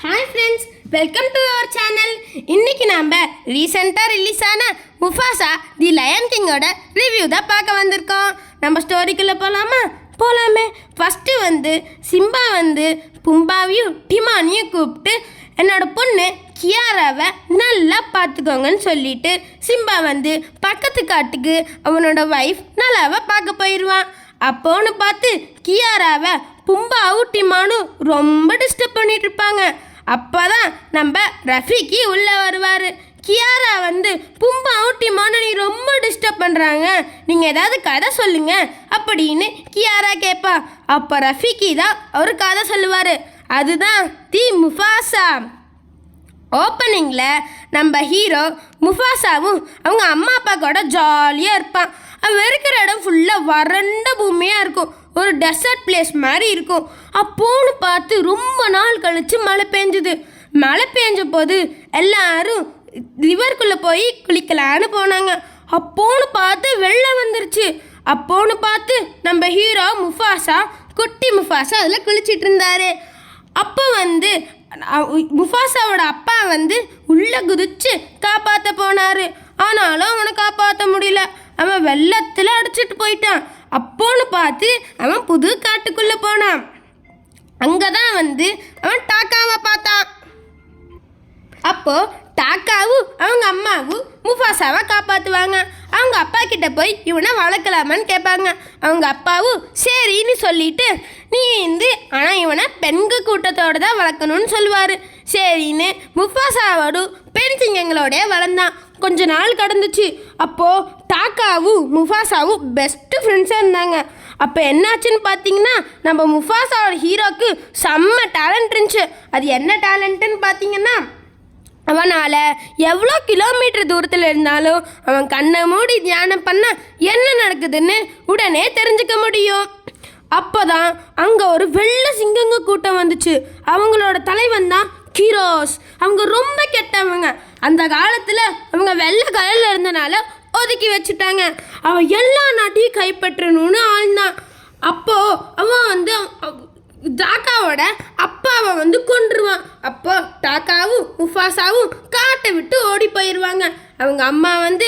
Hi friends, welcome to our channel. இன்னைக்கு நம்ம ரீசெண்டாக ரிலீஸ் ஆன முஃபாசா தி லயன் கிங்கோட ரிவ்யூ தான் பார்க்க வந்திருக்கோம். நம்ம ஸ்டோரிக்குள்ளே போகலாமே. ஃபஸ்ட்டு சிம்பா பும்பாவையும் டிமானியும் கூப்பிட்டு என்னோட பொண்ணு கியாராவை நல்லா பார்த்துக்கோங்கன்னு சொல்லிட்டு சிம்பா பக்கத்து காட்டுக்கு அவனோட ஒய்ஃப் நல்லாவை பார்க்க போயிடுவான். அப்போன்னு பார்த்து கியாராவை பும்பாவும் டிமானும் ரொம்ப டிஸ்டர்ப் பண்ணிட்டு இருப்பாங்க. அப்போதான் நம்ம ரஃபிக்கு உள்ளே வருவார். கியாரா பும்பாவும் டிமானும் நீ ரொம்ப டிஸ்டர்ப் பண்ணுறாங்க, நீங்கள் ஏதாவது கதை சொல்லுங்க அப்படின்னு கியாரா கேட்பா. அப்போ ரஃபிக்கு தான் ஒரு கதை சொல்லுவார். அதுதான் தி முஃபாசா. ஓப்பனிங்கில் நம்ம ஹீரோ முஃபாசாவும் அவங்க அம்மா அப்பா கூட ஜாலியாக இருப்பான். அவன் இருக்கிற இடம் ஃபுல்லாக வறண்ட பூமியாக இருக்கும், ஒரு டெசர்ட் பிளேஸ் மாதிரி இருக்கும். அப்போன்னு பார்த்து ரொம்ப நாள் கழித்து மழை பெஞ்சுது. மழை பெஞ்ச போது எல்லாரும் ரிவருக்குள்ளே போய் குளிக்கலான்னு போனாங்க. அப்போன்னு பார்த்து வெள்ளம் வந்துருச்சு. அப்போன்னு பார்த்து நம்ம ஹீரோ முஃபாசா, குட்டி முஃபாசா அதில் குளிச்சிட்டு இருந்தாரு. அப்போ முஃபாசாவோட அப்பா உள்ளே குதிச்சு காப்பாற்ற போனார். ஆனாலும் அவனை காப்பாற்ற முடியல, அவன் வெள்ளத்தில் அடிச்சிட்டு போயிட்டான். அப்போன்னு பார்த்து அவன் புது காட்டுக்குள்ளே போனான். அங்கே தான் அவன் டாக்காவை பார்த்தான். அப்போது டாக்காவும் அவங்க அம்மாவும் முஃபாசாவை காப்பாற்றுவாங்க. அவங்க அப்பா கிட்ட போய் இவனை வளர்க்கலாமான்னு கேட்பாங்க. அவங்க அப்பாவும் சரின்னு சொல்லிட்டு நீ ஆனால் இவனை பெண்கள் கூட்டத்தோடு தான் வளர்க்கணும்னு சொல்லுவார். சரின்னு முஃபாசாவோடும் பெண் சிங்கங்களோடய வளர்ந்தான். கொஞ்ச நாள் கடந்துச்சு. அப்போது டாக்காவும் முஃபாசாவும் பெஸ்ட்டு ஃப்ரெண்ட்ஸாக இருந்தாங்க. அப்போ என்னாச்சுன்னு பார்த்தீங்கன்னா, நம்ம முஃபாசாவோட ஹீரோக்கு செம்ம டேலண்ட் இருந்துச்சு. அது என்ன டேலண்ட்டுன்னு பார்த்தீங்கன்னா, அவனால் எவ்வளோ கிலோமீட்டர் தூரத்தில் இருந்தாலும் அவன் கண்ணை மூடி தியானம் பண்ணால் என்ன நடக்குதுன்னு உடனே தெரிஞ்சுக்க முடியும். அப்போ தான் அங்கே ஒரு வெள்ளை சிங்கங்க கூட்டம் வந்துச்சு. அவங்களோட தலைவன் தான் கிரோஸ். அவங்க ரொம்ப கெட்டவங்க. அந்த காலத்தில் அவங்க வெள்ளை கலரில் இருந்தனால ஒதுக்கி வச்சுட்டாங்க. அவன் எல்லா நாட்டையும் கைப்பற்றணும்னு ஆழ்ந்தான். அப்போது அவன் டாக்காவோட அப்பாவை கொன்றுவான். அப்போ டாக்காவும் முஃபாசாவும் காட்டை விட்டு ஓடி போயிடுவாங்க. அவங்க அம்மா